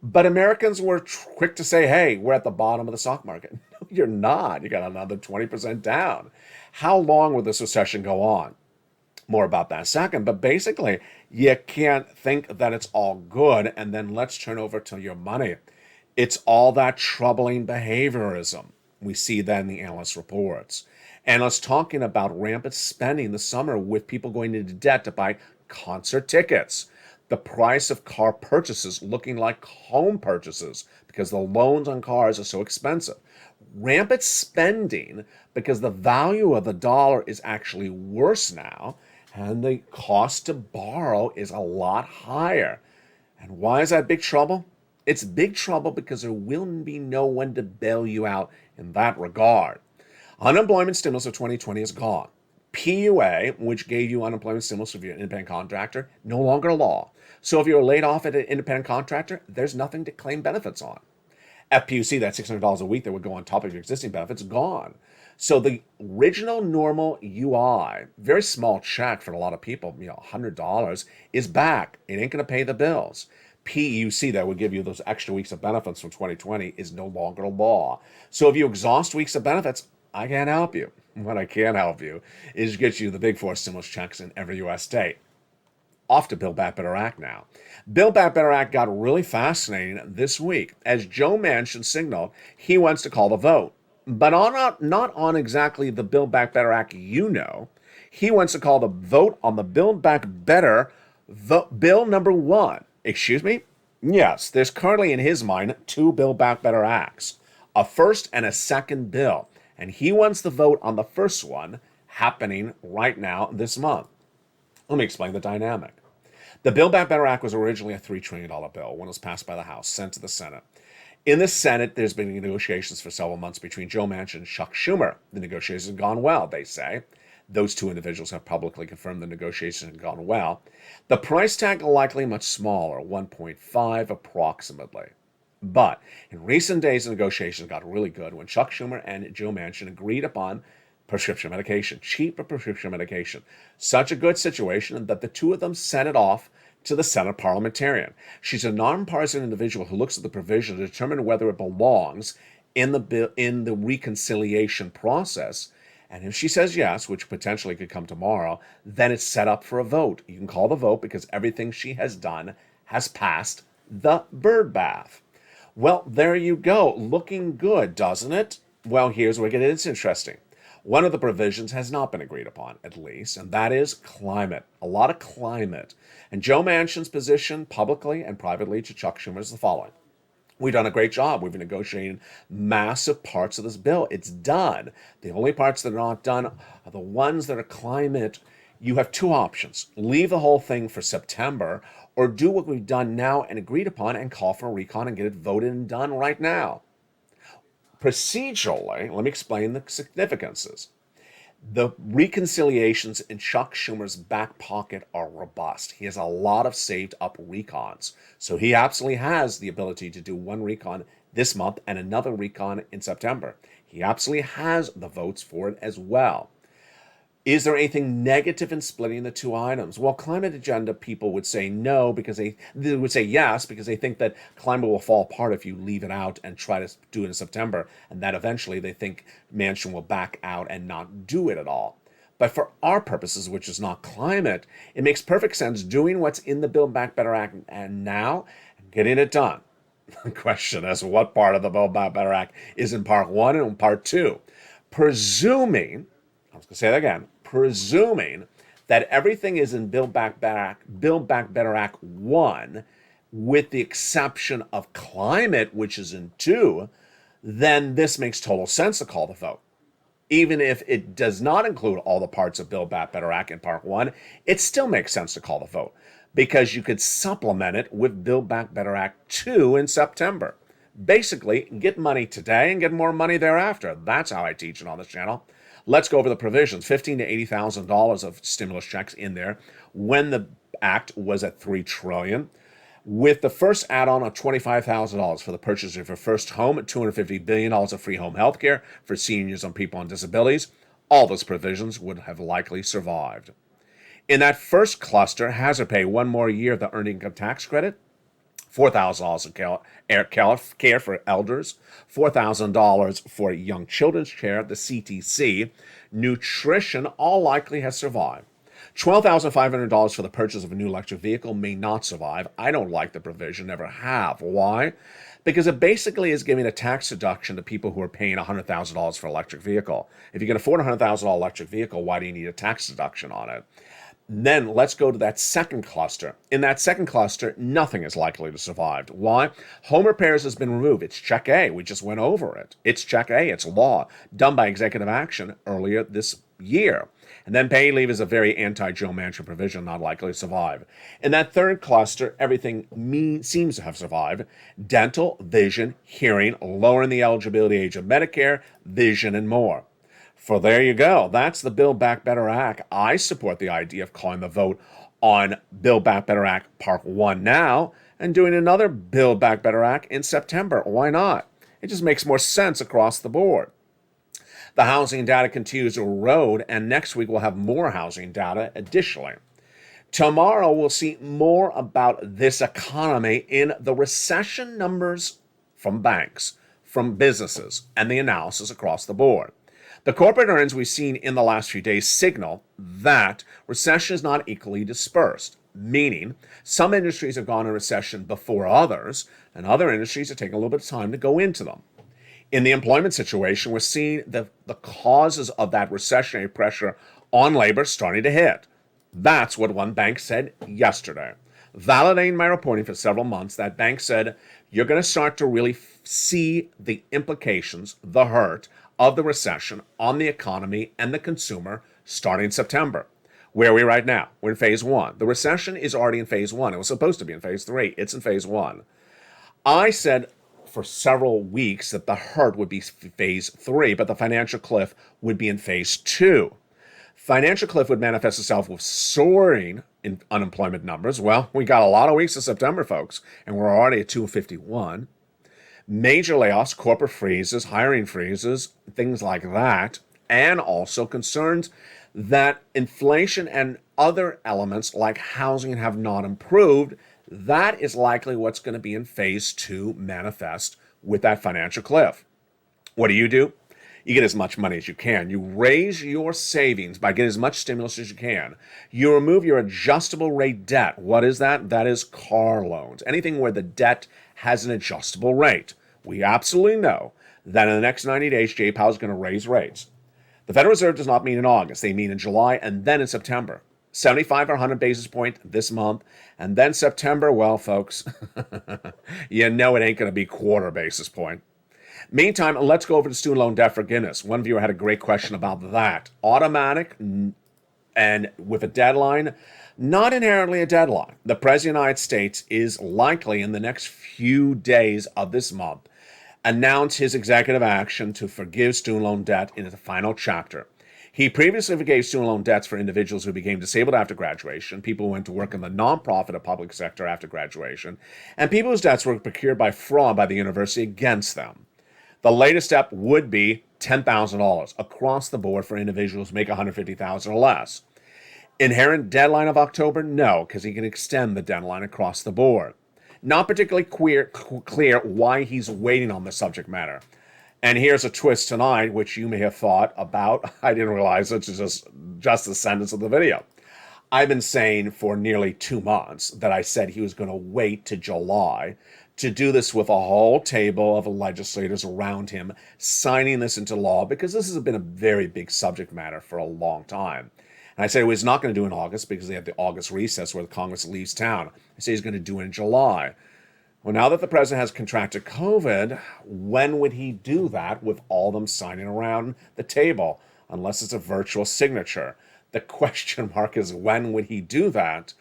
But Americans were quick to say, hey, we're at the bottom of the stock market. No, you're not. You got another 20% down. How long will this recession go on? More about that in a second. But basically, you can't think that it's all good and then let's turn over to your money. It's all that troubling behaviorism. We see that in the analyst reports. Analysts talking about rampant spending this summer with people going into debt to buy concert tickets. The price of car purchases looking like home purchases because the loans on cars are so expensive. Rampant spending because the value of the dollar is actually worse now and the cost to borrow is a lot higher. And why is that big trouble? It's big trouble because there will be no one to bail you out in that regard. Unemployment stimulus of 2020 is gone. PUA, which gave you unemployment stimulus if you're an independent contractor, no longer law. So if you're laid off at an independent contractor, there's nothing to claim benefits on. FPUC, that $600 a week that would go on top of your existing benefits, gone. So the original normal UI, very small check for a lot of people, $100, is back. It ain't going to pay the bills. PEUC, that would give you those extra weeks of benefits from 2020, is no longer law. So if you exhaust weeks of benefits, I can't help you. What I can help you is get you the big four stimulus checks in every U.S. state. Off to Build Back Better Act now. Build Back Better Act got really fascinating this week as Joe Manchin signaled he wants to call the vote. But not on exactly the Build Back Better Act he wants to call the vote on the Build Back Better bill number 1. Excuse me? Yes, there's currently in his mind 2 Build Back Better Acts, a first and a second bill. And he wants the vote on the first one happening right now this month. Let me explain the dynamic. The Build Back Better Act was originally a $3 trillion bill when it was passed by the House, sent to the Senate. In the Senate, there's been negotiations for several months between Joe Manchin and Chuck Schumer. The negotiations have gone well, they say. Those two individuals have publicly confirmed the negotiations have gone well. The price tag likely much smaller, 1.5 approximately. But in recent days, the negotiations got really good when Chuck Schumer and Joe Manchin agreed upon prescription medication, cheaper prescription medication. Such a good situation that the two of them sent it off to the Senate parliamentarian. She's a nonpartisan individual who looks at the provision to determine whether it belongs in the reconciliation process. And if she says yes, which potentially could come tomorrow, then it's set up for a vote. You can call the vote because everything she has done has passed the bird bath. Well, there you go. Looking good, doesn't it? Well, here's where it gets interesting. One of the provisions has not been agreed upon, at least, and that is climate. A lot of climate. And Joe Manchin's position publicly and privately to Chuck Schumer is the following. We've done a great job. We've been negotiating massive parts of this bill. It's done. The only parts that are not done are the ones that are climate. You have 2 options. Leave the whole thing for September or do what we've done now and agreed upon and call for a recon and get it voted and done right now. Procedurally, let me explain the significances. The reconciliations in Chuck Schumer's back pocket are robust. He has a lot of saved up recons. So he absolutely has the ability to do one recon this month and another recon in September. He absolutely has the votes for it as well. Is there anything negative in splitting the 2 items? Well, climate agenda people would say no because they would say yes because they think that climate will fall apart if you leave it out and try to do it in September, and that eventually they think Manchin will back out and not do it at all. But for our purposes, which is not climate, it makes perfect sense doing what's in the Build Back Better Act and now getting it done. The question is what part of the Build Back Better Act is in Part 1 and in Part 2. Presuming that everything is in Build Back Better Act 1, with the exception of climate, which is in 2, then this makes total sense to call the vote. Even if it does not include all the parts of Build Back Better Act in Part 1, it still makes sense to call the vote because you could supplement it with Build Back Better Act 2 in September. Basically, get money today and get more money thereafter. That's how I teach it on this channel. Let's go over the provisions. $15,000 to $80,000 of stimulus checks in there when the act was at $3 trillion. With the first add-on of $25,000 for the purchase of your first home, $250 billion of free home health care for seniors and people on disabilities, all those provisions would have likely survived. In that first cluster, hazard pay, one more year of the earned income tax credit, $4,000 of care for elders, $4,000 for young children's care, the CTC, nutrition, all likely has survived. $12,500 for the purchase of a new electric vehicle may not survive. I don't like the provision, never have. Why? Because it basically is giving a tax deduction to people who are paying $100,000 for an electric vehicle. If you can afford a $100,000 electric vehicle, why do you need a tax deduction on it? Then let's go to that second cluster. In that second cluster, nothing is likely to survive. Why? Home repairs has been removed. It's Check A. We just went over it. It's Check A. It's law done by executive action earlier this year. And then pay leave is a very anti-Joe Manchin provision, not likely to survive. In that third cluster, everything seems to have survived. Dental, vision, hearing, lowering the eligibility age of Medicare, vision, and more. For there you go. That's the Build Back Better Act. I support the idea of calling the vote on Build Back Better Act Part 1 now and doing another Build Back Better Act in September. Why not? It just makes more sense across the board. The housing data continues to erode, and next week we'll have more housing data additionally. Tomorrow we'll see more about this economy in the recession numbers from banks, from businesses, and the analysis across the board. The corporate earnings we've seen in the last few days signal that recession is not equally dispersed, meaning some industries have gone in recession before others, and other industries are taking a little bit of time to go into them. In the employment situation, we're seeing the causes of that recessionary pressure on labor starting to hit. That's what one bank said yesterday. Validating my reporting for several months, that bank said, you're going to start to really see the implications, the hurt of the recession on the economy and the consumer starting in September. Where are we right now? We're in phase 1. The recession is already in phase 1. It was supposed to be in phase 3. It's in phase 1. I said for several weeks that the hurt would be phase 3, but the financial cliff would be in phase 2. Financial cliff would manifest itself with soaring in unemployment numbers. Well, we got a lot of weeks in September, folks, and we're already at 251. Major layoffs, corporate freezes, hiring freezes, things like that, and also concerns that inflation and other elements like housing have not improved. That is likely what's going to be in phase 2 manifest with that financial cliff. What do? You get as much money as you can. You raise your savings by getting as much stimulus as you can. You remove your adjustable rate debt. What is that? That is car loans. Anything where the debt has an adjustable rate. We absolutely know that in the next 90 days, Jay Powell is going to raise rates. The Federal Reserve does not meet in August. They meet in July and then in September. 75 or 100 basis points this month. And then September, well, folks, you know it ain't going to be quarter basis point. Meantime, let's go over to student loan debt forgiveness. One viewer had a great question about that. Automatic and with a deadline, not inherently a deadline. The President of the United States is likely in the next few days of this month announce his executive action to forgive student loan debt in the final chapter. He previously forgave student loan debts for individuals who became disabled after graduation, people who went to work in the nonprofit or public sector after graduation, and people whose debts were procured by fraud by the university against them. The latest step would be $10,000 across the board for individuals who make $150,000 or less. Inherent deadline of October? No, because he can extend the deadline across the board. Not particularly clear why he's waiting on the subject matter. And here's a twist tonight, which you may have thought about. I didn't realize it's just the sentence of the video. I've been saying for nearly 2 months that I said he was going to wait to July to do this with a whole table of legislators around him signing this into law, because this has been a very big subject matter for a long time. And I said he was not going to do it in August because they have the August recess where the Congress leaves town. I say he's going to do it in July. Well, now that the president has contracted COVID, when would he do that with all of them signing around the table, unless it's a virtual signature? The question mark is, when would he do that?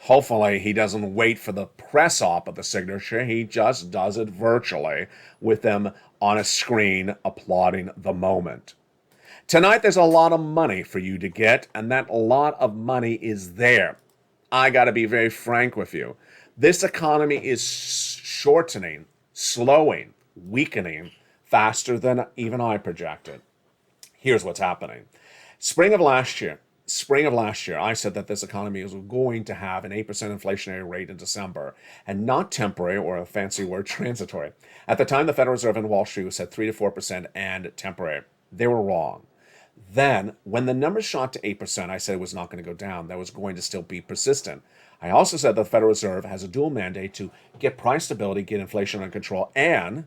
Hopefully, he doesn't wait for the press op of the signature. He just does it virtually with them on a screen applauding the moment. Tonight, there's a lot of money for you to get, and that lot of money is there. I got to be very frank with you. This economy is shortening, slowing, weakening faster than even I projected. Here's what's happening. Spring of last year, I said that this economy was going to have an 8% inflationary rate in December, and not temporary, or a fancy word, transitory. At the time, the Federal Reserve and Wall Street said 3 to 4% and temporary. They were wrong. Then, when the numbers shot to 8%, I said it was not going to go down. That was going to still be persistent. I also said the Federal Reserve has a dual mandate to get price stability, get inflation under control, and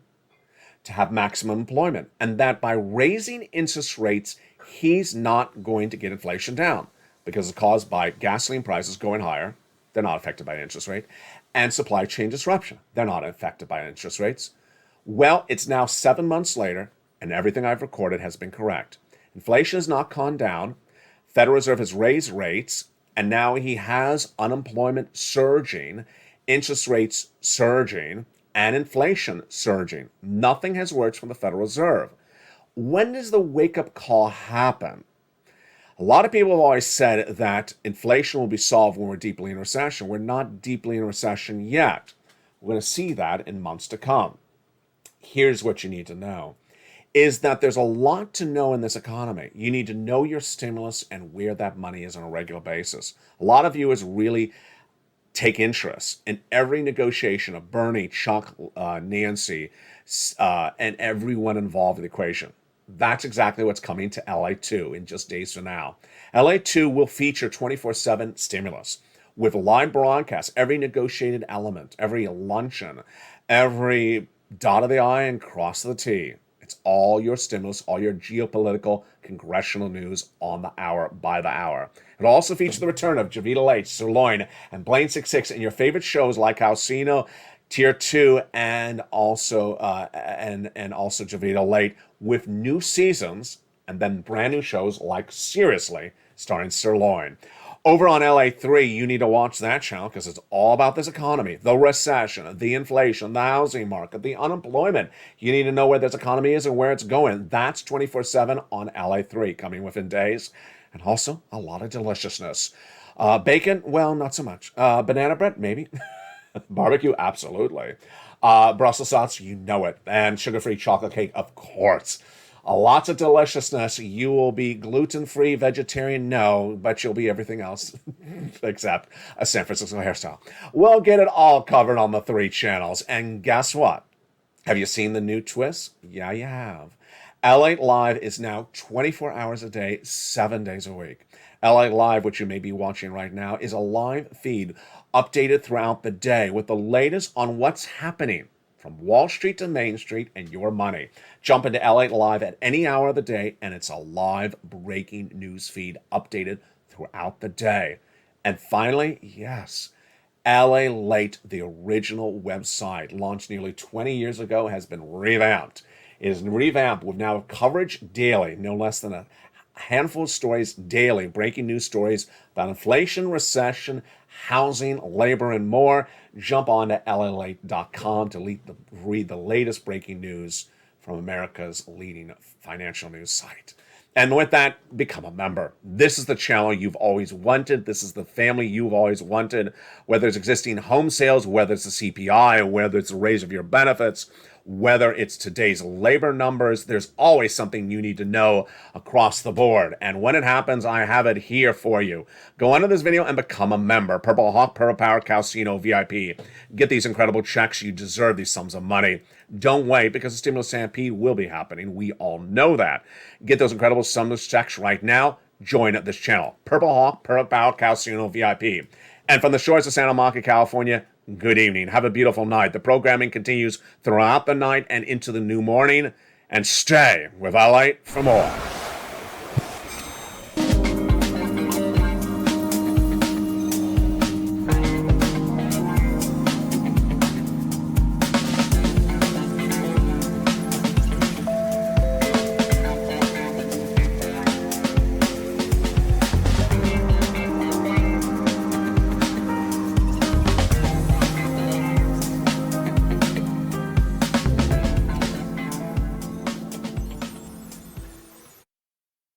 to have maximum employment. And that by raising interest rates, he's not going to get inflation down, because it's caused by gasoline prices going higher. They're not affected by interest rate. And supply chain disruption. They're not affected by interest rates. Well, it's now 7 months later, and everything I've recorded has been correct. Inflation has not gone down. Federal Reserve has raised rates, and now he has unemployment surging, interest rates surging, and inflation surging. Nothing has worked from the Federal Reserve. When does the wake-up call happen? A lot of people have always said that inflation will be solved when we're deeply in recession. We're not deeply in recession yet. We're going to see that in months to come. Here's what you need to know, is that there's a lot to know in this economy. You need to know your stimulus and where that money is on a regular basis. A lot of viewers really take interest in every negotiation of Bernie, Chuck, Nancy, and everyone involved in the equation. That's exactly what's coming to LA2 in just days from now. LA2 will feature 24/7 stimulus with live broadcasts, every negotiated element, every luncheon, every dot of the I and cross of the T. It's all your stimulus, all your geopolitical, congressional news on the hour, by the hour. It'll also feature the return of Javita Late, Sirloin, and Blaine 66, and your favorite shows like Alcino, Tier 2, and also Javita Late, with new seasons, and then brand new shows like Seriously, starring Sirloin. Over on LA3, you need to watch that channel because it's all about this economy, the recession, the inflation, the housing market, the unemployment. You need to know where this economy is and where it's going. That's 24/7 on LA3, coming within days. And also a lot of deliciousness. Bacon, well, not so much. Banana bread, maybe. Barbecue, absolutely. Brussels sprouts, you know it. And sugar-free chocolate cake, of course. Lots of deliciousness. You will be gluten-free, vegetarian, no, but you'll be everything else except a San Francisco hairstyle. We'll get it all covered on the 3 channels. And guess what? Have you seen the new twist? Yeah, you have. LA Live is now 24 hours a day, 7 days a week. LA Live, which you may be watching right now, is a live feed updated throughout the day with the latest on what's happening from Wall Street to Main Street and your money. Jump into LA Live at any hour of the day, and it's a live breaking news feed updated throughout the day. And finally, yes, LA Late, the original website, launched nearly 20 years ago, has been revamped. It is revamped with now coverage daily, no less than a handful of stories daily, breaking news stories about inflation, recession, housing, labor, and more. Jump on to lalate.com to read the latest breaking news from America's leading financial news site. And with that, become a member. This is the channel you've always wanted. This is the family you've always wanted. Whether it's existing home sales, whether it's the CPI, whether it's a raise of your benefits, whether it's today's labor numbers, there's always something you need to know across the board. And when it happens, I have it here for you. Go under this video and become a member. Purple Hawk, Purple Power, Calcino, VIP. Get these incredible checks. You deserve these sums of money. Don't wait, because the stimulus stampede will be happening. We all know that. Get those incredible stimulus checks right now. Join this channel. Purple Hawk, Purple Power, Calcino, VIP. And from the shores of Santa Monica, California, good evening. Have a beautiful night. The programming continues throughout the night and into the new morning. And stay with LA for more.